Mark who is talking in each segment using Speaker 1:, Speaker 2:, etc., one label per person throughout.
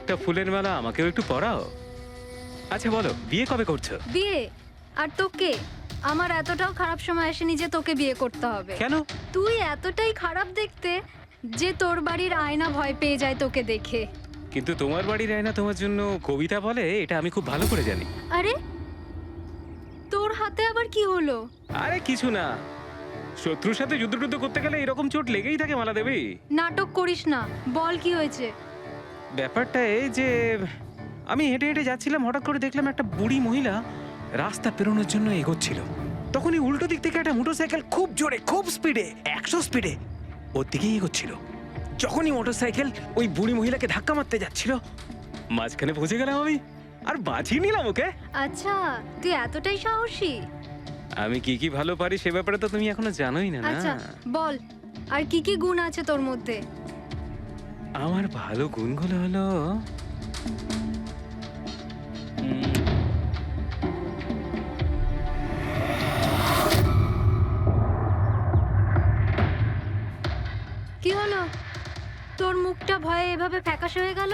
Speaker 1: একটা ফুলের মালা আমাকেও একটু পরাও। আচ্ছা বলো, বিয়ে কবে করছো?
Speaker 2: বিয়ে? আর তোকে? আমার এতটাও খারাপ সময় আসেনি যে তোকে বিয়ে করতে হবে।
Speaker 1: কেন?
Speaker 2: তুই এতটাই খারাপ দেখতে যে তোর বাড়ির আয়না ভয় পেয়ে যায় তোকে দেখে।
Speaker 1: কিন্তু তোমার বাড়ির আয়না তোমার জন্য কবিতা বলে, এটা আমি খুব ভালো করে জানি।
Speaker 2: আরে তোর হাতে আবার কি হলো?
Speaker 1: আরে কিছু না, শত্রুর সাথে যুদ্ধ করতে গেলে এরকম চোট লেগেই থাকে মালা দেবী।
Speaker 2: নাটক করিস না, বল কি হয়েছে?
Speaker 1: ব্যাপারটা এই যে আমি হেঁটে হেঁটে যাচ্ছিলাম, হঠাৎ করে দেখলাম একটা বুড়ি মহিলা রাস্তা পেরোনোর জন্য এগোচ্ছিল। তখনই উল্টো দিক থেকে একটা মোটরসাইকেল খুব জোরে, খুব স্পিডে, 100 স্পিডে ওর দিকেই এগোচ্ছিল। যখনই মোটরসাইকেল ওই বুড়ি মহিলাকে ধাক্কা মারতে যাচ্ছিল, মাঝখানে পৌঁছে গেলাম আমি আর বাঁচিয়ে নিলাম ওকে।
Speaker 2: আচ্ছা, তুই এতটাই সাহসী?
Speaker 1: আমি কি কি ভালো পারি সে ব্যাপারে তো তুমি এখনো জানোই না।
Speaker 2: আচ্ছা বল, আর কি কি গুণ আছে তোর মধ্যে?
Speaker 1: আমার ভালো গুণগুলো হলো
Speaker 2: কি হলো? তোর মুখটা ভয়ে এভাবে ফ্যাকাশে হয়ে গেল?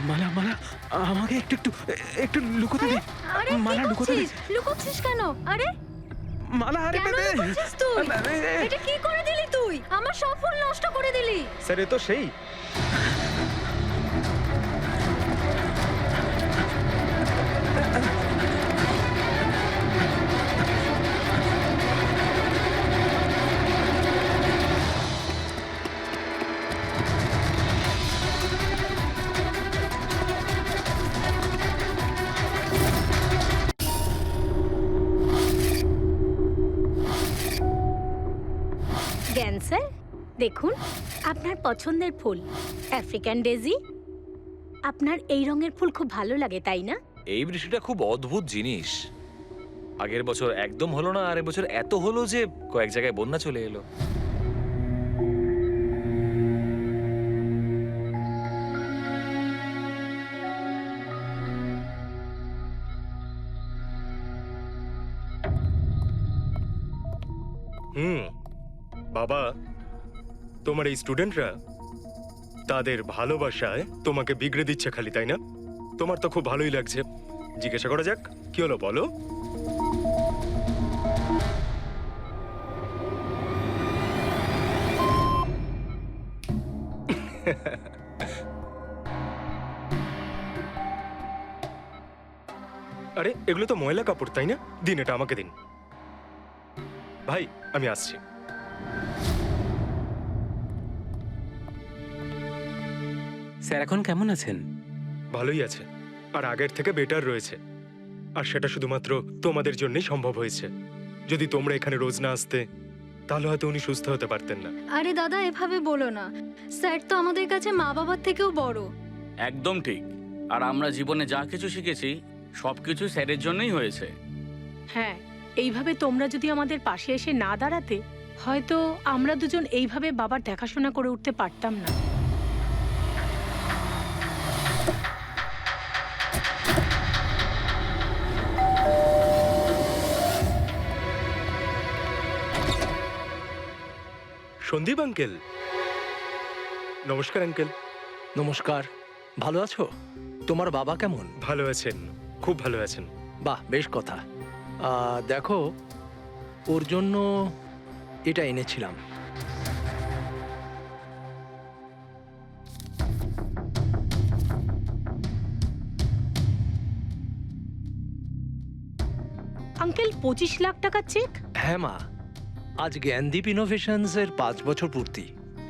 Speaker 1: মালা মালা আমাকে একটু একটু একটু লুকোতে দে।
Speaker 2: আরে
Speaker 1: মালা
Speaker 2: কি
Speaker 1: লুকোতে দে।
Speaker 2: করছিস? লুকোচ্ছিস কেন? আরে
Speaker 1: মালা আরে
Speaker 2: কেন
Speaker 1: দে।
Speaker 2: লুকোচ্ছিস তুই?
Speaker 1: আরে,
Speaker 2: এটা কি করে দিলি তুই? আমার সব ফুল নষ্ট করে দিলি।
Speaker 1: স্যার এ তো সেই
Speaker 3: জ্ঞান স্যার, দেখুন আপনার পছন্দের ফুল আফ্রিকান ডেজি। আপনার এই রঙের ফুল খুব ভালো লাগে, তাই না?
Speaker 4: এই বৃষ্টিটা খুব অদ্ভুত জিনিস। আগের বছর একদম হলো না, আর এবছর এত হলো যে কয়েক জায়গায় বন্যা চলে এলো।
Speaker 5: বাবা, তোমার এই স্টুডেন্টরা তাদের ভালোবাসায় তোমাকে বিগড়ে দিচ্ছে খালি, তাই না? তোমার তো খুব ভালোই লাগছে। জিজ্ঞাসা করা যাক, কি হলো বলো? আরে এগুলো তো ময়লা কাপড়, তাই না? দিন, এটা আমাকে দিন। ভাই আমি আসছি।
Speaker 1: স্যার এখন কেমন আছেন?
Speaker 5: ভালোই আছে, আর আগের থেকে বেটার রয়েছে। আর সেটা শুধুমাত্র তোমাদের জন্যই সম্ভব হয়েছে। যদি তোমরা এখানে রোজ না আসতে, তাহলে হয়তো উনি সুস্থ হতে পারতেন না।
Speaker 2: আরে দাদা, এভাবে বলো না। স্যার তো আমাদের কাছে মা বাবার থেকেও বড়।
Speaker 6: একদম ঠিক। আর আমরা জীবনে যা কিছু শিখেছি সবকিছু স্যারের জন্যই হয়েছে।
Speaker 3: হ্যাঁ, এইভাবে তোমরা যদি আমাদের পাশে এসে না দাঁড়াতে, হয়তো আমরা দুজন এইভাবে বাবার দেখাশোনা করে উঠতে পারতাম না।
Speaker 5: সন্দীপ আঙ্কেল, নমস্কার আঙ্কেল।
Speaker 7: নমস্কার। ভালো আছো? তোমার বাবা কেমন?
Speaker 5: ভালো আছেন, খুব ভালো আছেন।
Speaker 7: বাহ, বেশ কথা। দেখো, ওর জন্য এটা এনেছিলাম।
Speaker 3: আঙ্কেল, 25 লাখ টাকার চেক?
Speaker 7: হ্যাঁ মা, আজ জ্ঞানদীপ ইনোভেশনস এর 5 বছর পূর্তি।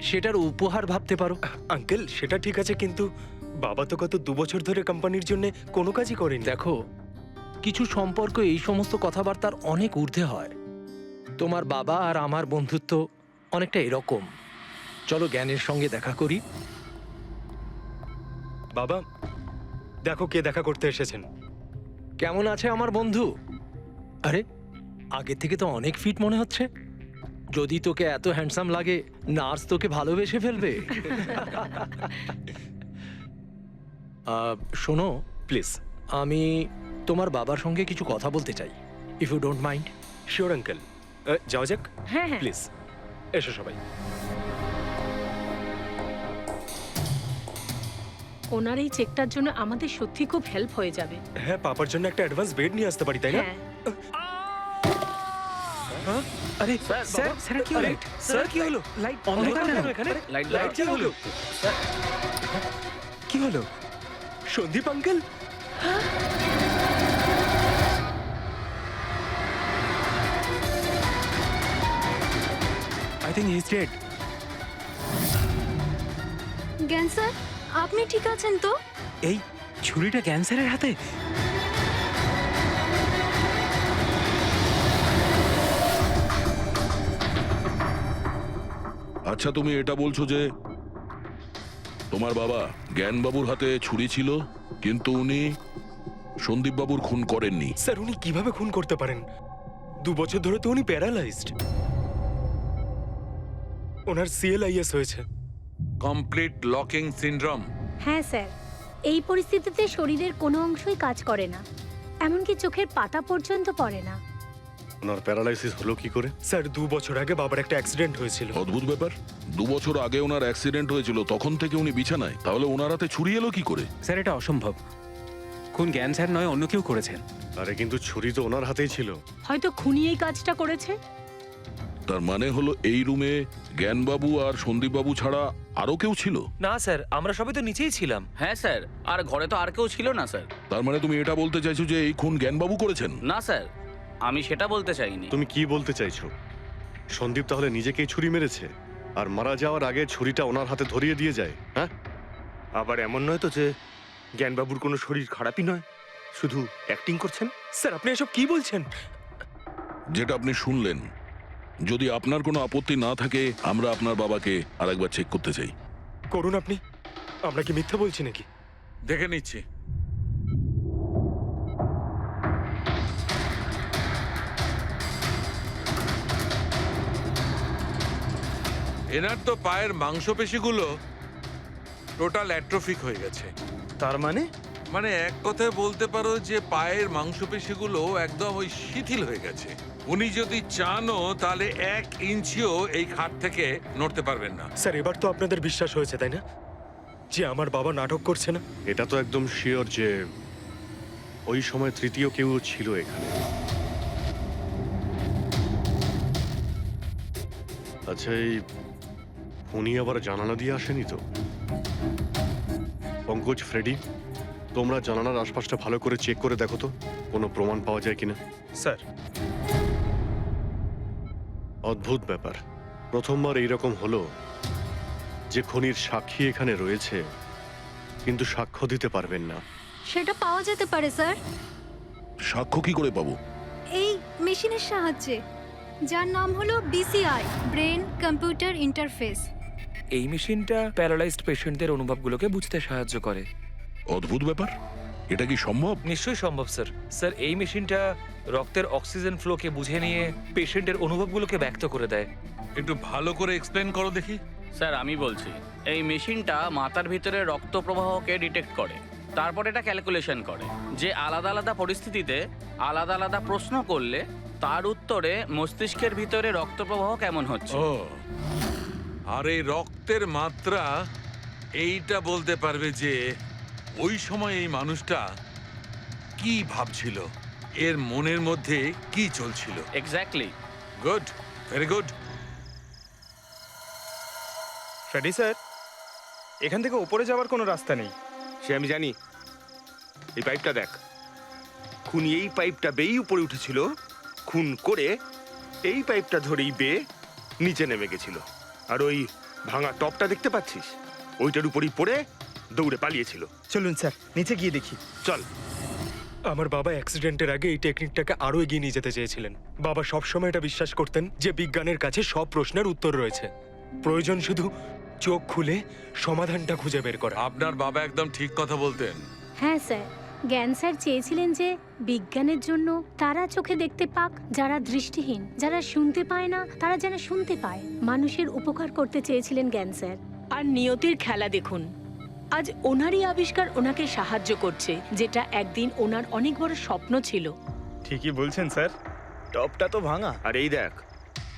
Speaker 7: সেটার উপহার ভাবতে পারো।
Speaker 5: আঙ্কেল সেটা ঠিক আছে, কিন্তু বাবা তো গত 2 বছর ধরে কোম্পানির জন্য কোনো কাজই করেনি।
Speaker 7: দেখো, কিছু সম্পর্ক এই সমস্ত কথাবার্তার অনেক ঊর্ধ্বে হয়। তোমার বাবা আর আমার বন্ধুত্ব অনেকটা এরকম। চলো জ্ঞানের সঙ্গে দেখা করি।
Speaker 5: বাবা, দেখো কে দেখা করতে এসেছেন।
Speaker 7: কেমন আছে আমার বন্ধু? আরে, আগে থেকে তো অনেক ফিট মনে হচ্ছে। যদি তোকে এত হ্যান্ডসাম লাগে, নার্স তোকে ভালোবেসে ফেলবে। শোনো
Speaker 5: প্লিজ।
Speaker 7: আমি তোমার বাবার সঙ্গে কিছু কথা বলতে চাই, if you don't mind.
Speaker 5: Sure uncle, যাওয়া যাক।
Speaker 3: হ্যাঁ হ্যাঁ।
Speaker 5: প্লিজ এসো সবাই।
Speaker 3: ওনার এই চেকটার জন্য আমাদের সত্যি খুব হেল্প হয়ে যাবে।
Speaker 5: হ্যাঁ, পাপার জন্য একটা অ্যাডভান্স বেড নিয়ে আসতে পারি, তাই না?
Speaker 3: হ্যাঁ,
Speaker 1: আরে স্যার স্যার কি হলো?
Speaker 5: স্যার, কি হলো?
Speaker 1: লাইট অন্ধকার কেন
Speaker 5: এখানে
Speaker 6: লাইট
Speaker 5: লাইট কি হলো?
Speaker 1: কি হলো?
Speaker 5: Sandeep uncle?
Speaker 1: I think he is dead.
Speaker 2: Gyan sir, আপনি ঠিক আছেন তো?
Speaker 1: এই ছুরিটা ক্যান্সারের হাতে?
Speaker 8: আচ্ছা, তুমি এটা বলছো যে তোমার বাবা জ্ঞানবাবুর হাতে ছুরি ছিল, কিন্তু উনি সন্দীপবাবুর খুন করেননি।
Speaker 5: স্যার, উনি কিভাবে খুন করতে পারেন? 2 বছর ধরে তো উনি প্যারালাইজড। ওনার সিএলআইএস হয়েছে।
Speaker 9: Complete locking syndrome.
Speaker 3: হ্যাঁ স্যার, এই পরিস্থিতিতে শরীরের কোনো অংশই কাজ করে না, এমনকি চোখের পাতা পর্যন্ত পড়ে না।
Speaker 10: ওনার প্যারালাইসিস হলো কি করে?
Speaker 5: স্যার, 2 বছর আগে বাবার একটা অ্যাক্সিডেন্ট হয়েছিল।
Speaker 8: অদ্ভুত ব্যাপার, 2 বছর আগে ওনার অ্যাক্সিডেন্ট হয়েছিল, তখন থেকে উনি বিছানায়, তাহলে ওনার হাতে ছুরি এলো কি করে?
Speaker 1: স্যার এটা অসম্ভব। খুন জ্ঞান স্যার নয়, অন্য কেউ করেছেন।
Speaker 10: আরে কিন্তু ছুরি তো ওনার হাতেই ছিল।
Speaker 3: হয়তো খুনি এই কাজটা করেছে।
Speaker 8: তার মানে হলো এই রুমে জ্ঞানবাবু আর সন্দীপবাবু ছাড়া আরো কেউ ছিল?
Speaker 4: না স্যার, আমরা সবাই তো নিচেই ছিলাম।
Speaker 6: হ্যাঁ স্যার, আর ঘরে তো আর কেউ ছিল না স্যার।
Speaker 8: তার মানে তুমি এটা বলতে চাইছো যে এই খুন জ্ঞানবাবু করেছেন?
Speaker 6: না স্যার, আমি সেটা বলতে চাইনি।
Speaker 10: তুমি কি বলতে চাইছো? সন্দীপ তাহলে নিজেকেই ছুরি মেরেছে, আর মারা যাওয়ার আগে ছুরিটা ওনার হাতে ধরিয়ে দিয়ে যায়? হ্যাঁ,
Speaker 5: আবার এমন নয় তো যে জ্ঞানবাবুর কোনো শরীর খারাপই নয়, শুধু অ্যাক্টিং করছেন? স্যার, আপনি এসব কি বলছেন?
Speaker 8: যেটা আপনি শুনলেন, যদি আপনার কোনো আপত্তি না থাকে আমরা আপনার বাবাকে আরেকবার চেক করতে চাই।
Speaker 5: করুন আপনি। আমরা কি মিথ্যা বলছি নাকি?
Speaker 9: দেখে নিচ্ছি। এনার তো পায়ের মাংসপেশিগুলো টোটাল অ্যাট্রোফিক হয়ে গেছে।
Speaker 5: তার মানে?
Speaker 9: মানে এক কথায় বলতে পারো যে পায়ের মাংসপেশিগুলো একদম ওই শিথিল হয়ে গেছে। উনি যদি চানও তাহলে 1 ইঞ্চিও এই খাট থেকে নড়তে পারবেন না।
Speaker 5: স্যার, এবার তো আপনাদের বিশ্বাস হয়েছে, তাই না, যে আমার বাবা নাটক করছে না?
Speaker 10: এটা তো একদম শিওর যে ওই সময় তৃতীয় কেউ ছিল এখানে। আচ্ছা, এই উনি আবার জানালা দিয়ে আসেনি তো? পঙ্কজ, ফ্রেডি, তোমরা জানালার আশপাশটা ভালো করে চেক করে দেখো তো কোনো প্রমাণ পাওয়া যায় কিনা।
Speaker 5: স্যার,
Speaker 10: অদ্ভুত ব্যাপার, প্রথমবার এইরকম হলো যে খুনির সাক্ষী এখানে রয়েছে কিন্তু সাক্ষ্য দিতে পারবেন না।
Speaker 2: সেটা পাওয়া যেতে পারে স্যার,
Speaker 8: সাক্ষ্য কি করে পাবো?
Speaker 2: এই মেশিনের সাহায্যে, যার নাম হলো BCI, ব্রেন কম্পিউটার ইন্টারফেস।
Speaker 4: এই মেশিনটা প্যারালাইজড পেশেন্টদের অনুভবগুলোকে বুঝতে সাহায্য করে।
Speaker 8: অদ্ভুত ব্যাপার, এটা কি সম্ভব?
Speaker 4: নিশ্চয়ই সম্ভব স্যার। স্যার, এই মেশিনটা রক্তের অক্সিজেন ফ্লোকে বুঝে নিয়ে পেশেন্টের অনুভবগুলোকে ব্যক্ত করে দেয়।
Speaker 9: একটু ভালো করে এক্সপ্লেন করো দেখি।
Speaker 6: স্যার, আমি বলছি, এই মেশিনটা মাথার ভিতরে রক্ত প্রবাহকে ডিটেক্ট করে, তারপর এটা ক্যালকুলেশন করে যে আলাদা আলাদা পরিস্থিতিতে আলাদা আলাদা প্রশ্ন করলে তার উত্তরে মস্তিষ্কের ভিতরে রক্ত প্রবাহ কেমন হচ্ছে।
Speaker 9: ও, আর এই রক্তের মাত্রা এইটা বলতে পারবে যে ওই সময় এই মানুষটা কি ভাবছিল, এর মনের মধ্যে কি চলছিল।
Speaker 6: Exactly.
Speaker 9: Good, very good.
Speaker 11: Freddy sir, এখান থেকে ওপরে যাওয়ার কোনো রাস্তা নেই।
Speaker 12: সে আমি জানি। এই পাইপটা দেখ, খুনি এই পাইপটা বেয়েই উপরে উঠেছিল, খুন করে এই পাইপটা ধরেই বেয়ে নিচে নেমে গেছিল। আর ওই ভাঙা টপটা দেখতে পাচ্ছিস, ওইটার উপরই পড়ে দৌড়ে পালিয়েছিল।
Speaker 11: চলুন স্যার, নিচে গিয়ে দেখি।
Speaker 12: চল।
Speaker 5: আমার বাবা অ্যাক্সিডেন্টের আগে এই টেকনিকটাকে আরো এগিয়ে নিয়ে যেতে চেয়েছিলেন। বাবা সবসময় এটা বিশ্বাস করতেন যে বিজ্ঞানের কাছে সব প্রশ্নের উত্তর রয়েছে, প্রয়োজন শুধু চোখ খুলে সমাধানটা খুঁজে বের করা।
Speaker 9: আপনার বাবা একদম ঠিক কথা বলতেন।
Speaker 3: হ্যাঁ স্যার, জ্ঞান স্যার চেয়েছিলেন যে বিজ্ঞানের জন্য তারা চোখে দেখতে পাক যারা দৃষ্টিহীন, যারা শুনতে পায় না তারা যেন শুনতে পায়। মানুষের উপকার করতে চেয়েছিলেন জ্ঞান স্যার।
Speaker 13: আর নিয়তির খেলা দেখুন, আজ ওনারই আবিষ্কার ওনাকে সাহায্য করছে, যেটা একদিন ওনার অনেক বড় স্বপ্ন ছিল।
Speaker 11: ঠিকই বলছেন স্যার, টপটা তো ভাঙা।
Speaker 12: আর এই দেখ,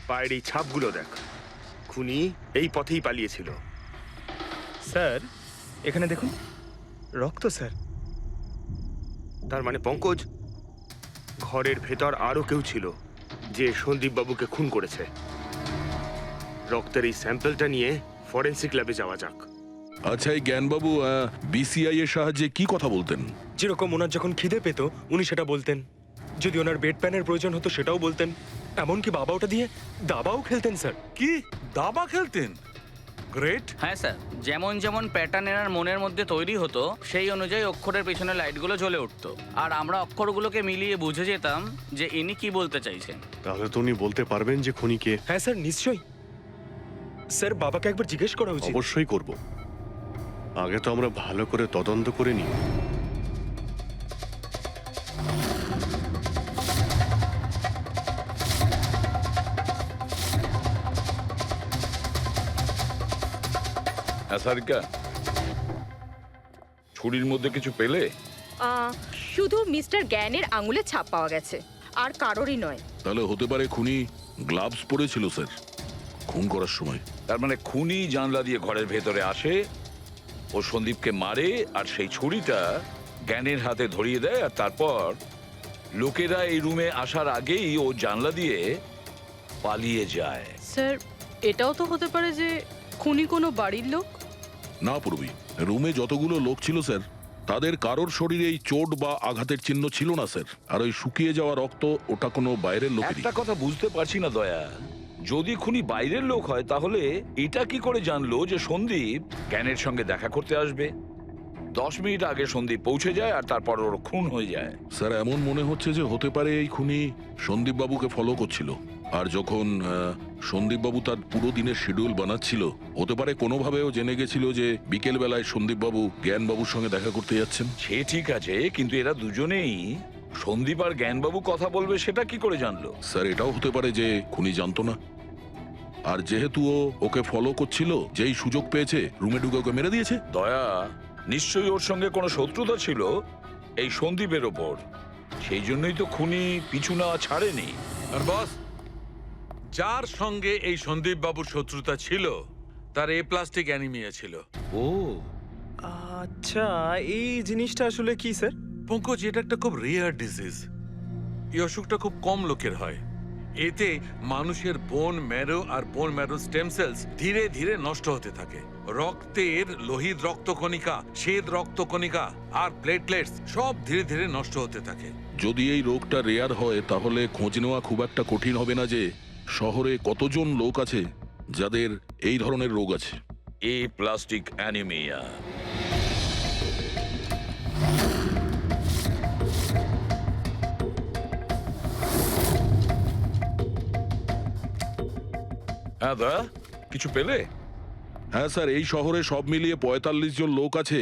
Speaker 12: পায়ের এই ছাপগুলো দেখ, খুনি এই পথেই পালিয়েছিল।
Speaker 11: স্যার, এখানে দেখুন, রক্ত স্যার।
Speaker 12: তার মানে পঙ্কজ, ঘরের ভেতর আরো কেউ ছিল যে সন্দীপ বাবুকে খুন করেছে। রক্তের এই স্যাম্পলটা নিয়ে ফরেন্সিক ল্যাবে যাওয়া যাক।
Speaker 8: আচ্ছা, এই জ্ঞানবাবু বিসিআই এর সাহায্যে কি কথা বলতেন?
Speaker 5: যেরকম ওনার যখন খিদে পেত উনি সেটা বলতেন, যদি ওনার বেড প্যানের প্রয়োজন হতো সেটাও বলতেন, এমনকি বাবা ওটা দিয়ে দাবাও খেলতেন স্যার।
Speaker 9: কি দাবা খেলতেন? গ্রেট।
Speaker 6: হ্যাঁ স্যার, যেমন যেমন প্যাটার্ন এনার মনের মধ্যে তৈরি হতো সেই অনুযায়ী অক্ষরের পেছনে লাইটগুলো জ্বলে উঠতো, আর আমরা অক্ষরগুলোকে মিলিয়ে বুঝে যেতাম যে ইনি কি বলতে চাইছেন।
Speaker 10: তাহলে তো উনি বলতে পারবেন যে খুনি কে?
Speaker 5: হ্যাঁ স্যার, নিশ্চয়ই। স্যার, বাবাকে একবার জিজ্ঞেস করা উচিত।
Speaker 10: অবশ্যই করব। আগে তো আমরা ভালো করে তদন্ত করে নিই।
Speaker 8: সারিকা, ছুরির মধ্যে কিছু পেলে?
Speaker 13: শুধু মিস্টার জ্ঞানের আঙুলে ছাপ পাওয়া গেছে, আর কারোরই নয়।
Speaker 8: তাহলে হতে পারে খুনি গ্লাভস পরেছিল স্যার খুন করার সময়।
Speaker 9: তার মানে খুনি জানলা দিয়ে ঘরের ভেতরে আসে, ও সন্দীপকে মারে, আর সেই ছুরিটা জ্ঞানের হাতে ধরিয়ে দেয়, আর তারপর লোকেরা এই রুমে আসার আগেই ও জানলা দিয়ে পালিয়ে যায়।
Speaker 13: স্যার, এটাও তো হতে পারে যে খুনি কোনো বাড়ির লোক।
Speaker 8: না পূর্বী, রুমে যতগুলো লোক ছিল স্যার, তাদের কারোর শরীরেই চোট বা আঘাতের চিহ্ন ছিল না স্যার। আর ওই শুকিয়ে যাওয়া রক্ত, ওটা কোনো বাইরের লোকেরই।
Speaker 9: একটা কথা বুঝতে পারছি না দয়া, যদি খুনি বাইরের লোক হয় তাহলে এটা কি করে জানলো যে সন্দীপ জ্ঞানের সঙ্গে দেখা করতে আসবে? 10 মিনিট আগে সন্দীপ পৌঁছে যায় আর তারপর ওর খুন হয়ে যায়।
Speaker 8: স্যার, এমন মনে হচ্ছে যে হতে পারে এই খুনি সন্দীপ বাবুকে ফলো করছিল, আর যখন সন্দীপ বাবু তার পুরো দিনের শিডিউল বানাচ্ছিল, হতে পারে কোনোভাবেও জেনে গেছিল যে বিকেল বেলায় সন্দীপ বাবু জ্ঞান বাবুর সঙ্গে দেখা করতে যাচ্ছেন।
Speaker 9: সে ঠিক আছে, কিন্তু এরা দুজনেই সন্দীপ আর জ্ঞানবাবু কথা বলবে সেটা কি করে জানলো?
Speaker 8: স্যার, এটাও হতে পারে যে খুনি জানতো না, আর যেহেতু ও ওকে ফলো করছিল, যেই সুযোগ পেয়েছে রুমে ঢুকে ওকে মেরে দিয়েছে।
Speaker 9: দয়া, নিশ্চয়ই ওর সঙ্গে কোনো শত্রুতা ছিল এই সন্দীপের ওপর, সেই জন্যই তো খুনি পিছু না ছাড়েনি।
Speaker 14: আর বস, যার সঙ্গে এই সন্দীপ বাবুর শত্রুতা ছিল তার এ প্লাস্টিক অ্যানিমিয়া ছিল।
Speaker 9: ও
Speaker 11: আচ্ছা, এই জিনিসটা আসলে কি স্যার?
Speaker 14: পঙ্কজ, এটা একটা খুব রেয়ার ডিজিজ। এই অসুখটা খুব কম লোকের হয়। এতে মানুষের বোন ম্যারো আর বোন ম্যারো স্টেম সেলস ধীরে ধীরে নষ্ট হতে থাকে। রক্তের লোহিত রক্তকণিকা, শ্বেত রক্তকণিকা আর প্লেটলেটস সব ধীরে ধীরে নষ্ট হতে থাকে।
Speaker 8: যদি এই রোগটা রেয়ার হয় তাহলে খোঁজ নেওয়া খুব একটা কঠিন হবে না যে শহরে কতজন লোক আছে যাদের এই ধরনের রোগ আছে।
Speaker 9: এ প্লাস্টিক অ্যানিমিয়া।
Speaker 8: হ্যাঁ দা, কিছু পেলে? হ্যাঁ স্যার, এই শহরে সব মিলিয়ে 45 জন লোক আছে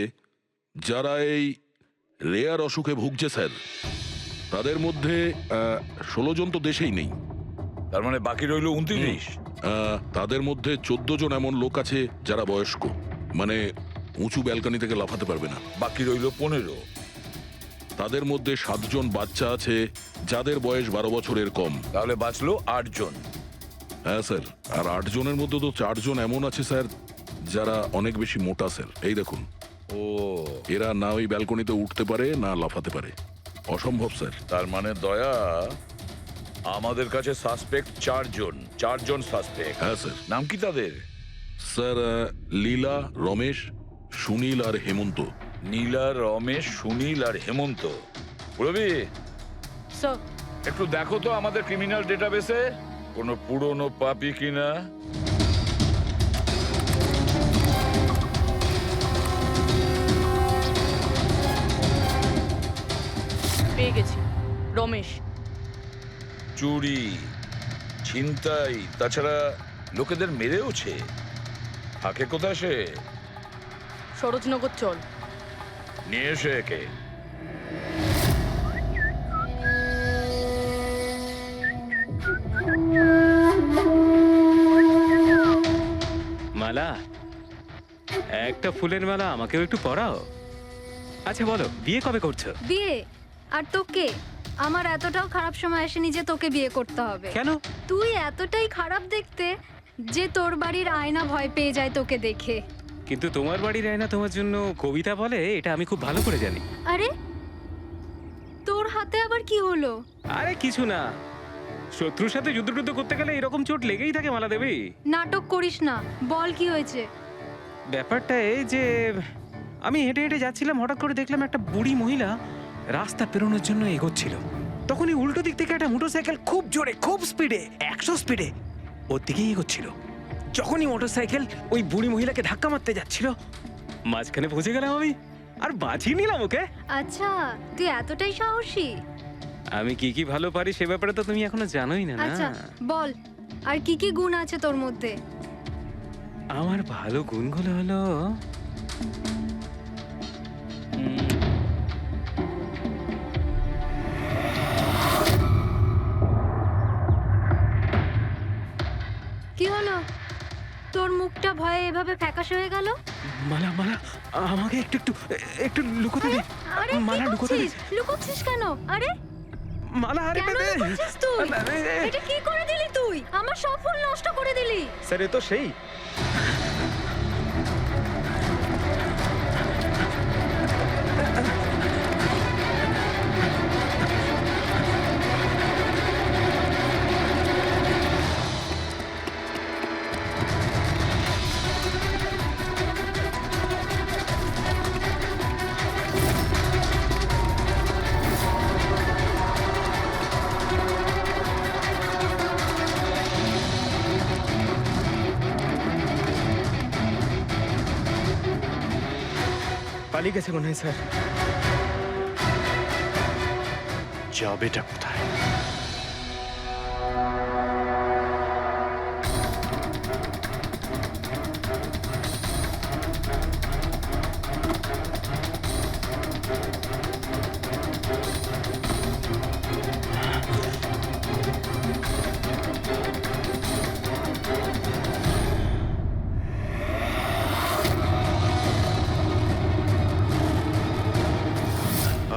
Speaker 8: যারা এই রেয়ার অসুখে ভুগছে স্যার। তাদের মধ্যে 16 জন তো দেশেই নেই।
Speaker 9: তার মানে বাকি রইল 29।
Speaker 8: তাদের মধ্যে 14 জন এমন লোক আছে যারা বয়স্ক, মানে উঁচু ব্যালকনি থেকে লাফাতে পারবে না।
Speaker 9: বাকি রইল 15।
Speaker 8: তাদের মধ্যে 7 জন বাচ্চা আছে যাদের বয়স 12 বছরের কম।
Speaker 9: তাহলে বাঁচলো 8 জন।
Speaker 8: হ্যাঁ স্যার, আর 8 জনের মধ্যে তো 4 জন এমন আছে স্যার যারা অনেক বেশি মোটা স্যার। এই দেখুন,
Speaker 9: ও
Speaker 8: এরা না ওই ব্যালকনিতে উঠতে পারে না লাফাতে পারে। অসম্ভব স্যার।
Speaker 9: তার মানে দয়া, আমাদের কাছে সাসপেক্ট 4 জন। 4 জন সাসপেক্ট।
Speaker 8: হ্যাঁ স্যার।
Speaker 9: নাম কি তাদের?
Speaker 8: স্যার, লীলা, রমেশ, সুনীল আর হেমন্ত।
Speaker 9: নীলা, রমেশ, সুনীল আর হেমন্ত। রবি,
Speaker 13: স্যার,
Speaker 9: একটু দেখো তো আমাদের ক্রিমিনাল ডেটাবেসে কোনো পুরনো পাপি কিনা।
Speaker 13: পেয়ে গেছি, রমেশ।
Speaker 9: চুরি, ছিনতাই, তাছাড়া লোকেদের মেরেওছে। থাকে কোথায় সে?
Speaker 13: সরোজনগর চল।
Speaker 9: নিয়ে এসে একে।
Speaker 1: মালা, একটা ফুলের মালা আমাকেও একটু পরাও। আচ্ছা বলো, বিয়ে কবে করছো?
Speaker 2: বিয়ে? আর তোকে? আমার এতটাও খারাপ সময় আসেনি যে তোকে বিয়ে করতে হবে।
Speaker 1: কেন?
Speaker 2: তুই এতটাই খারাপ দেখতে যে তোর বাড়ির আয়না ভয় পেয়ে যায় তোকে দেখে।
Speaker 1: কিন্তু তোমার বাড়ির আয়না তোমার জন্য কবিতা বলে, এটা আমি খুব ভালো করে জানি।
Speaker 2: আরে তোর হাতে আবার কি হলো?
Speaker 1: আরে কিছু না, শত্রুর সাথে যুদ্ধ করতে গেলে এরকম চোট লেগেই থাকে মালা দেবী।
Speaker 2: নাটক করিস না, বল কি হয়েছে?
Speaker 1: ব্যাপারটা এই যে আমি হেঁটে হেঁটে যাচ্ছিলাম, হঠাৎ করে দেখলাম একটা বুড়ি মহিলা রাস্তা পেরোনোর জন্য এগোচ্ছিল। তখনই উল্টো দিক থেকে একটা মোটরসাইকেল খুব জোরে, খুব স্পিডে, 100 স্পিডে ওর দিকেই এগোচ্ছিল। যখনই মোটরসাইকেল ওই বুড়ি মহিলাকে ধাক্কা মারতে যাচ্ছিল, মাঝখানে পৌঁছে গেলাম আমি আর বাঁচিয়ে নিলাম ওকে।
Speaker 2: আচ্ছা, তুই এতটাই সাহসী?
Speaker 1: আমি কি কি ভালো পারি সে ব্যাপারে তো তুমি এখনো জানোই না।
Speaker 2: আচ্ছা বল, আর কি কি গুণ আছে তোর মধ্যে?
Speaker 1: আমার ভালো গুণগুলো হলো
Speaker 2: কি হলো? তোর মুখটা ভয়ে এভাবে ফ্যাকাশে হয়ে গেল?
Speaker 1: মালা মালা আমাকে একটু একটু একটু লুকোতে দে।
Speaker 2: আরে
Speaker 1: মালা
Speaker 2: কি
Speaker 1: লুকোতে দে।
Speaker 2: করছিস? লুকোচ্ছিস কেন? আরে
Speaker 1: মালা আরে
Speaker 2: কেন লুকোচ্ছিস তুই? এটা কি করে দিলি তুই? আমার সব ফুল নষ্ট করে দিলি।
Speaker 11: স্যার এ তো সেই। পালিয়ে গেছে মনে হয় স্যার।
Speaker 10: যাবেটা কোথায়?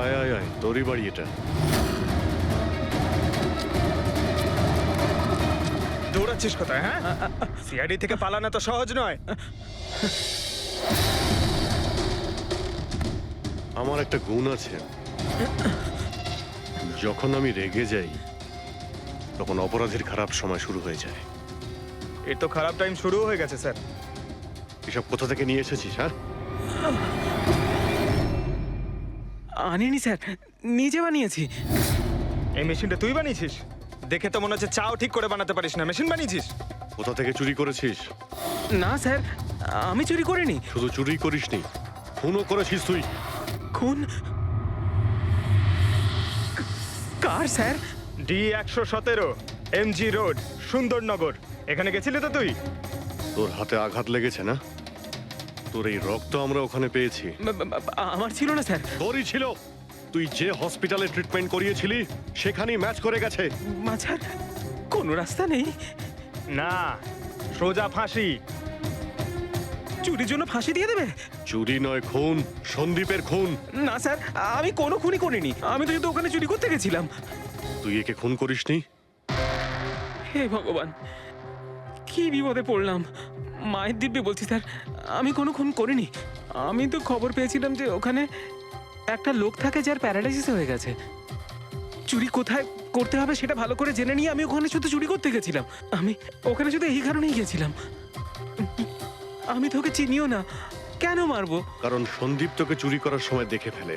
Speaker 10: আয় আয় আয়, তোরই বাড়ি এটা।
Speaker 11: দৌড়াচ্ছিস কোথায়? হ্যাঁ, সিআইডি থেকে পালানো তো সহজ নয়।
Speaker 10: আমার একটা গুণ আছে, যখন আমি রেগে যাই তখন অপরাধীর খারাপ সময় শুরু হয়ে যায়।
Speaker 11: এর তো খারাপ টাইম শুরু হয়ে গেছে স্যার।
Speaker 10: এসব কোথা থেকে নিয়ে এসেছিস? হ্যাঁ,
Speaker 1: আনিনি স্যার, নিজে বানিয়েছি।
Speaker 11: এই মেশিনটা তুই বানিয়েছিস? দেখে তো মনে হচ্ছে চাও ঠিক করে বানাতে পারিস না, মেশিন বানিয়েছিস।
Speaker 10: কোথা থেকে চুরি করেছিস?
Speaker 1: না স্যার, আমি চুরি করিনি।
Speaker 10: শুধু চুরি করিসনি, খুনও করেছিস তুই।
Speaker 1: খুন? কার sir?
Speaker 11: D117 MG road, Sundarnagar. এখানে গেছিলি তো তুই?
Speaker 10: তোর হাতে আঘাত লেগেছে না? তোর এই রক্ত আমরা ওখানে পেয়েছি।
Speaker 1: আমার ছিল না স্যার।
Speaker 10: তোরই ছিল। তুই যে হসপিটালে ট্রিটমেন্ট করিয়েছিলি সেখানেই ম্যাচ করে গেছে।
Speaker 1: মাঝার কোনো রাস্তা নেই?
Speaker 11: না, সোজা ফাঁসি।
Speaker 1: চুরির জন্য ফাঁসি দিয়ে দেবে?
Speaker 10: চুরি নয়, খুন। সন্দীপের খুন।
Speaker 1: না স্যার, আমি কোনো খুনই করিনি। আমি তো শুধু ওখানে চুরি করতে গেছিলাম।
Speaker 10: তুই একে খুন করিসনি?
Speaker 1: হে ভগবান, কি বিপদে পড়লাম। মায়ের দিব্যে বলছি স্যার, আমি কোনো খুন করিনি। আমি তো খবর পেয়েছিলাম যে ওখানে একটা লোক থাকে যার প্যারালাইসিস হয়ে গেছে। চুরি কোথায় করতে হবে সেটা ভালো করে জেনে নিয়ে আমি ওখানে শুধু চুরি করতে গেছিলাম। আমি ওখানে শুধু এই কারণেই গেছিলাম। আমি তোকে চিনিও না, কেন মারবো?
Speaker 10: কারণ সন্দীপ তোকে চুরি করার সময় দেখে ফেলে,